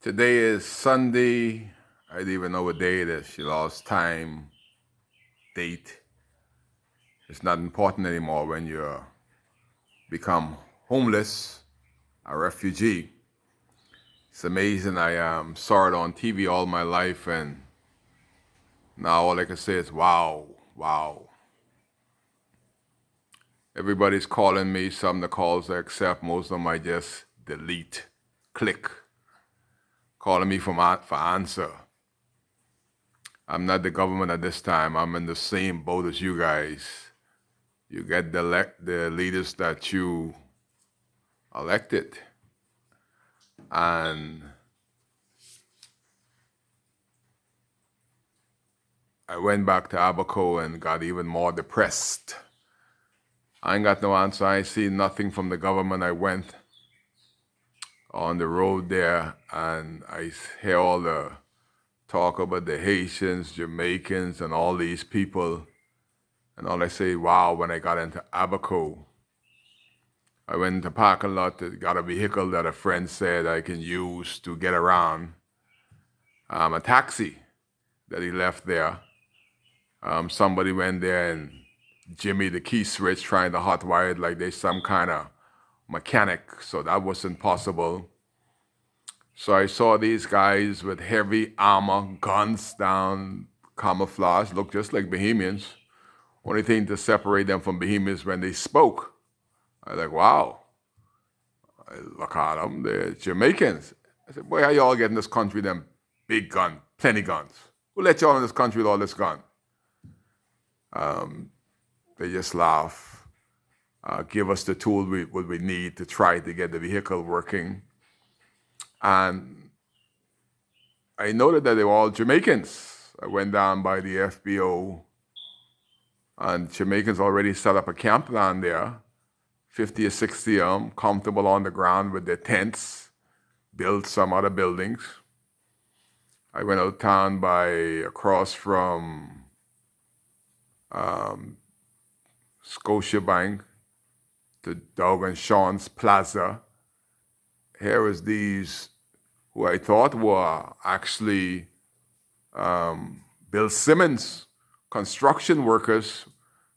Today is Sunday. I don't even know what day it is. She lost time, date. It's not important anymore when you become homeless, a refugee. It's amazing. I saw it on TV all my life, and now all I can say is wow, wow. Everybody's calling me. Some of the calls I accept, most of them I just delete, click, calling me for answer. I'm not the government at this time. I'm in the same boat as you guys. You get the leaders that you elected. And I went back to Abaco and got even more depressed. I ain't got no answer. I ain't seen nothing from the government. I went on the road there and I hear all the talk about the Haitians, Jamaicans, and all these people. And all I say, wow, when I got into Abaco, I went into parking lot, got a vehicle that a friend said I can use to get around, a taxi that he left there. Somebody went there and jimmy the key switch, trying to hotwire it like they some kind of mechanic, so that wasn't possible. So I saw these guys with heavy armor, guns down, camouflage, looked just like Bahamians. Only thing to separate them from Bahamians when they spoke. I was like, wow. I look at them, they're Jamaicans. I said, boy, how y'all get in this country, them big gun, plenty guns? Who let y'all in this country with all this gun? They just laugh, give us the tool what we need to try to get the vehicle working. And I noted that they were all Jamaicans. I went down by the FBO, and Jamaicans already set up a camp down there, 50 or 60 of them, comfortable on the ground with their tents, built some other buildings. I went out of town by across from Scotiabank to Doug and Sean's Plaza. Here was these who I thought were actually Bill Simmons construction workers,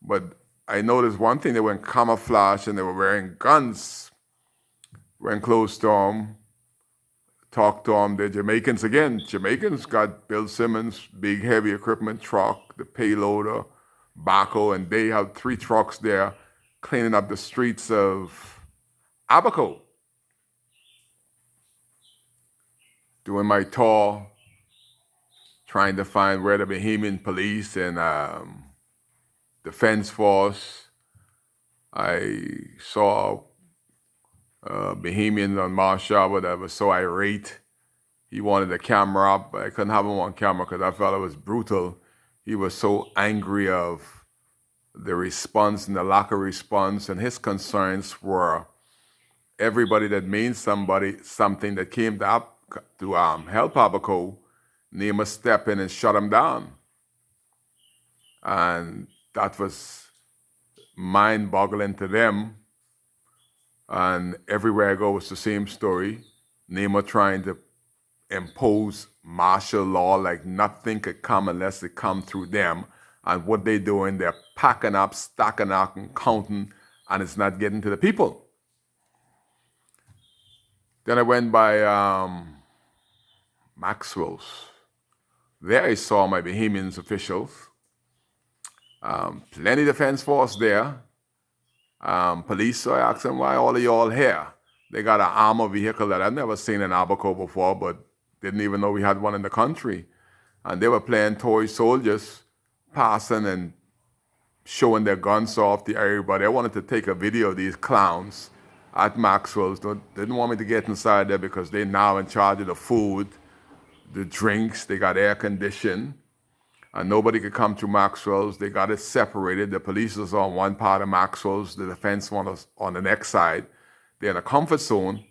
but I noticed one thing: they were in camouflage and they were wearing guns. Went close to them, talked to them. They're Jamaicans again. Jamaicans got Bill Simmons' big heavy equipment truck, the payloader, backhoe, and they have 3 trucks there cleaning up the streets of Abaco. Doing my tour, trying to find where the Bahamian police and defense force. I saw a Bahamian on Marshall that was so irate. He wanted the camera up, but I couldn't have him on camera because I felt it was brutal. He was so angry of the response and the lack of response, and his concerns were everybody that means something that came to help Abaco, NEMA step in and shut him down. And that was mind-boggling to them. And everywhere I go, it's the same story. NEMA trying to impose martial law like nothing could come unless it come through them. And what they doing, they're packing up, stacking up, and counting, and it's not getting to the people. Then I went by Maxwell's. There I saw my Bahamians officials. Plenty defense force there. Police, so I asked them, why all of y'all here? They got an armored vehicle that I've never seen in Abaco before, but didn't even know we had one in the country. And they were playing toy soldiers, passing and showing their guns off to everybody. I wanted to take a video of these clowns at Maxwell's. Didn't want me to get inside there because they're now in charge of the food, the drinks. They got air conditioning. And nobody could come to Maxwell's. They got it separated. The police was on one part of Maxwell's, the defense one was on the next side. They're in a comfort zone,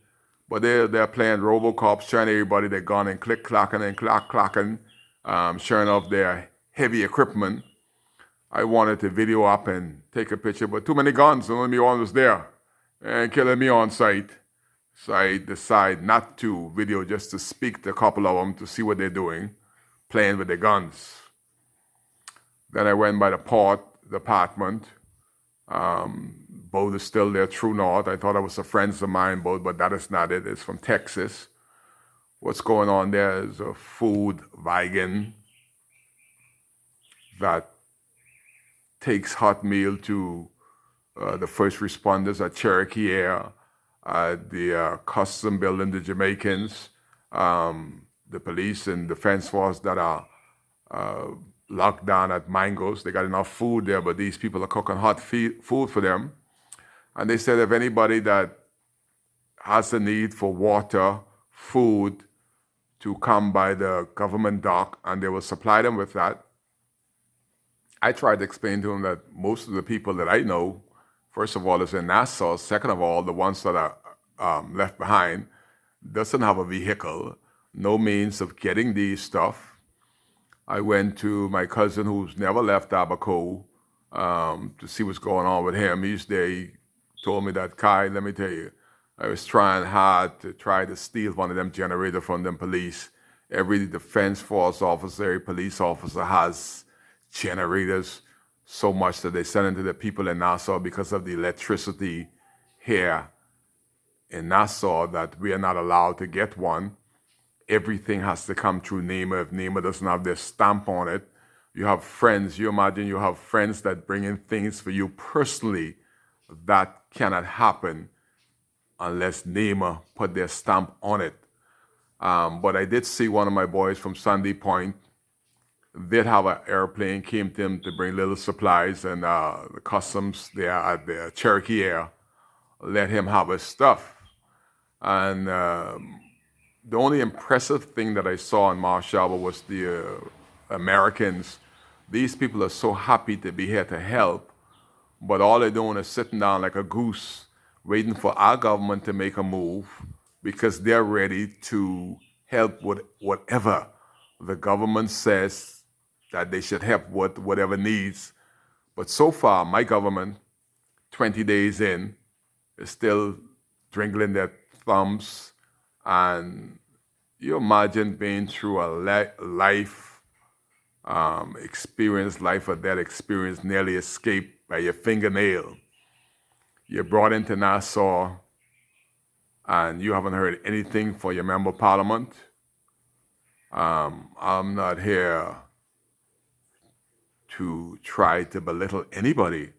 but they're playing RoboCop, showing everybody their gun and click-clacking and clacking, showing off their heavy equipment. I wanted to video up and take a picture, but too many guns, and only me one was there, and killing me on sight. So I decide not to video, just to speak to a couple of them to see what they're doing, playing with their guns. Then I went by the port department. Boat is still there, True North. I thought it was a friends of mine boat, but that is not it. It's from Texas. What's going on there is a food wagon that takes hot meal to the first responders at Cherokee Air, the custom building, the Jamaicans, the police and defense force that are locked down at Mangoes. They got enough food there, but these people are cooking hot food for them. And they said if anybody that has a need for water, food, to come by the government dock, and they will supply them with that. I tried to explain to them that most of the people that I know, first of all, is in Nassau. Second of all, the ones that are left behind doesn't have a vehicle, no means of getting these stuff. I went to my cousin who's never left Abaco to see what's going on with him. He's there. He told me that, Kai, let me tell you, I was trying hard to try to steal one of them generators from them police. Every defense force officer, every police officer has generators, so much that they send it to the people in Nassau because of the electricity here in Nassau that we are not allowed to get one. Everything has to come through NEMA. If NEMA doesn't have their stamp on it, you have friends, you imagine you have friends that bring in things for you personally. That cannot happen unless NEMA put their stamp on it. But I did see one of my boys from Sandy Point did have an airplane, came to him to bring little supplies, and the customs there at the Cherokee Air let him have his stuff. And the only impressive thing that I saw in Marshall was the Americans. These people are so happy to be here to help, but all they're doing is sitting down like a goose, waiting for our government to make a move because they're ready to help with whatever the government says that they should help with, whatever needs. But so far, my government, 20 days in, is still dangling their thumbs. And you imagine being through a life experience, life or death experience, nearly escaped by your fingernail. You're brought into Nassau and you haven't heard anything for your member of parliament. I'm not here to try to belittle anybody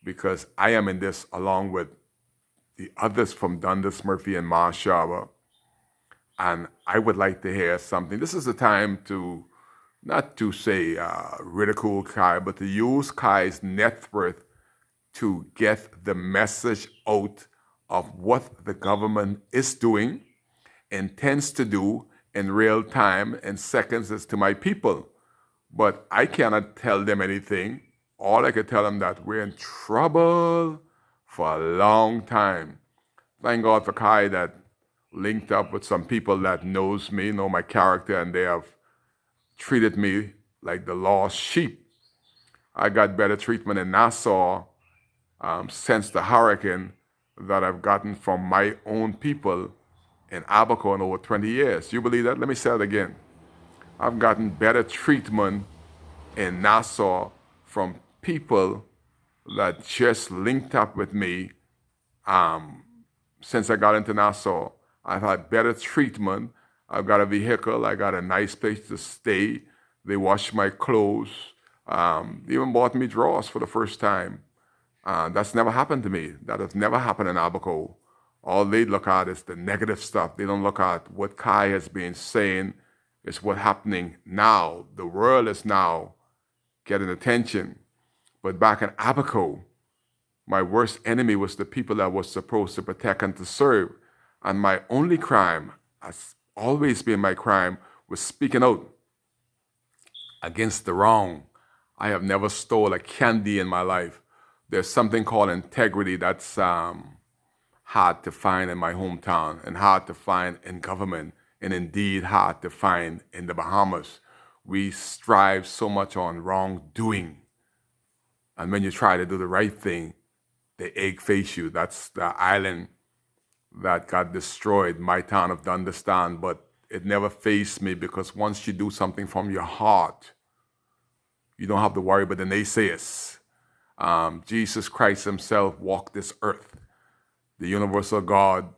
because I am in this along with the others from Dundas, Murphy, and Marshall. And I would like to hear something. This is the time to, not to say ridicule Kai, but to use Kai's net worth to get the message out of what the government is doing, intends to do in real time and seconds is to my people. But I cannot tell them anything. All I can tell them that we're in trouble for a long time. Thank God for Kai that linked up with some people that knows me, know my character, and they have treated me like the lost sheep. I got better treatment in Nassau since the hurricane that I've gotten from my own people in Abaco in over 20 years. You believe that? Let me say it again. I've gotten better treatment in Nassau from people that just linked up with me since I got into Nassau. I've had better treatment. I've got a vehicle. I got a nice place to stay. They wash my clothes. They even bought me drawers for the first time. That's never happened to me. That has never happened in Abaco. All they look at is the negative stuff. They don't look at what Kai has been saying. It's what's happening now. The world is now getting attention. But back in Abaco, my worst enemy was the people that was supposed to protect and to serve. And my only crime, has always been my crime, was speaking out against the wrong. I have never stole a candy in my life. There's something called integrity that's hard to find in my hometown and hard to find in government and indeed hard to find in the Bahamas. We strive so much on wrongdoing. And when you try to do the right thing, they egg face you. That's the island that got destroyed, my town of Dundestan, but it never faced me because once you do something from your heart, you don't have to worry about the naysayers. Jesus Christ himself walked this earth. The universal God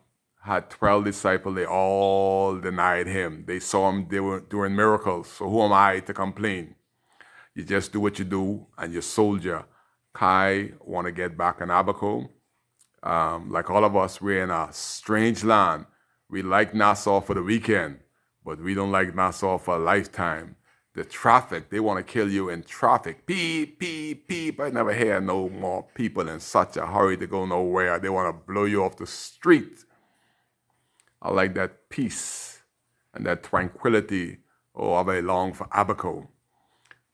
had 12 disciples. They all denied him. They saw him doing miracles. So who am I to complain? You just do what you do and you soldier. Kai want to get back in Abaco. Like all of us, we're in a strange land. We like Nassau for the weekend, but we don't like Nassau for a lifetime. The traffic, they want to kill you in traffic. Beep, beep, beep. I never hear no more people in such a hurry to go nowhere. They want to blow you off the street. I like that peace and that tranquility. Oh, I very long for Abaco.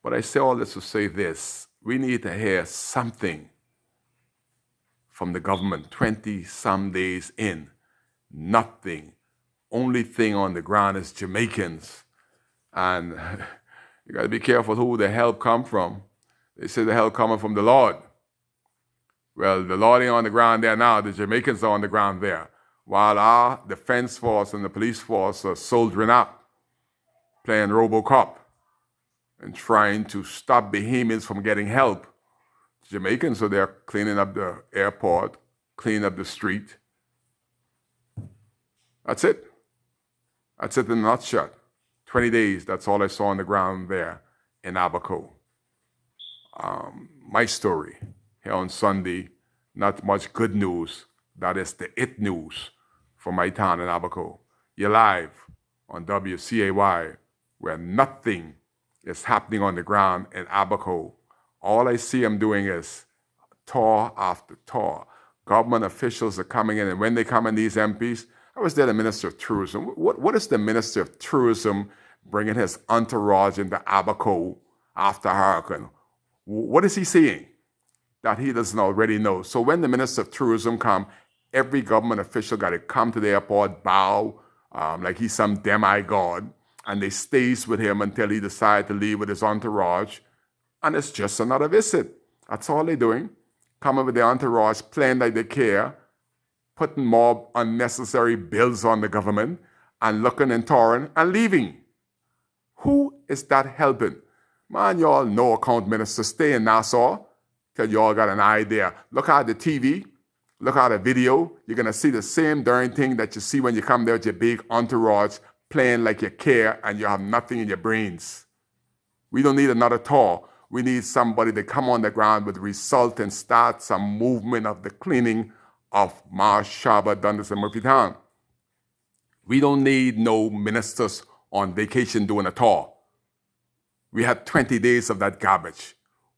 But I say all this to say this. We need to hear something from the government. 20-some days in. Nothing. Only thing on the ground is Jamaicans. And you got to be careful who the help come from. They say the help coming from the Lord. Well, the Lord ain't on the ground there now. The Jamaicans are on the ground there. While our defense force and the police force are soldiering up, playing RoboCop, and trying to stop Bahamians from getting help. The Jamaicans are there cleaning up the airport, cleaning up the street. That's it. That's it in a nutshell. 20 days, that's all I saw on the ground there in Abaco. My story here on Sunday, not much good news. That is the it news for my town in Abaco. You're live on WCAY, where nothing is happening on the ground in Abaco. All I see them doing is tour after tour. Government officials are coming in, and when they come in, these MPs, I was there, the Minister of Tourism. What is the Minister of Tourism bringing his entourage into Abaco after hurricane? What is he seeing that he doesn't already know? So when the Minister of Tourism come, every government official got to come to the airport, bow, like he's some demigod, and they stays with him until he decides to leave with his entourage. And it's just another visit. That's all they're doing. Coming with their entourage, playing like they care, putting more unnecessary bills on the government, and looking and touring and leaving. Who is that helping? Man, y'all no account minister, stay in Nassau till y'all got an idea. Look at the TV, look at the video. You're going to see the same darn thing that you see when you come there with your big entourage, playing like you care and you have nothing in your brains. We don't need another tour. We need somebody to come on the ground with result and start some movement of the cleaning of Marsh, Shaba, Dundas, and Murphy Town. We don't need no ministers on vacation doing a tour. We had 20 days of that garbage.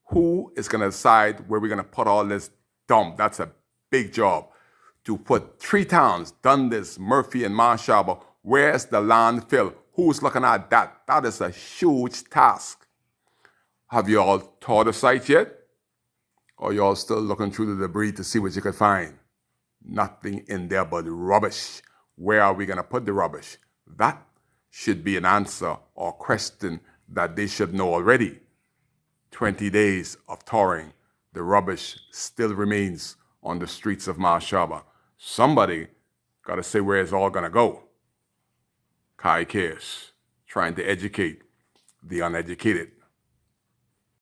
Who is going to decide where we're going to put all this dump? That's a big job. To put 3 towns, Dundas, Murphy, and Marshall, where's the landfill? Who's looking at that? That is a huge task. Have you all toured the site yet? Or you all still looking through the debris to see what you could find? Nothing in there but rubbish. Where are we going to put the rubbish? That should be an answer or question that they should know already. 20 days of touring, the rubbish still remains on the streets of Marshaba. Somebody got to say where it's all going to go. Kai cares, trying to educate the uneducated.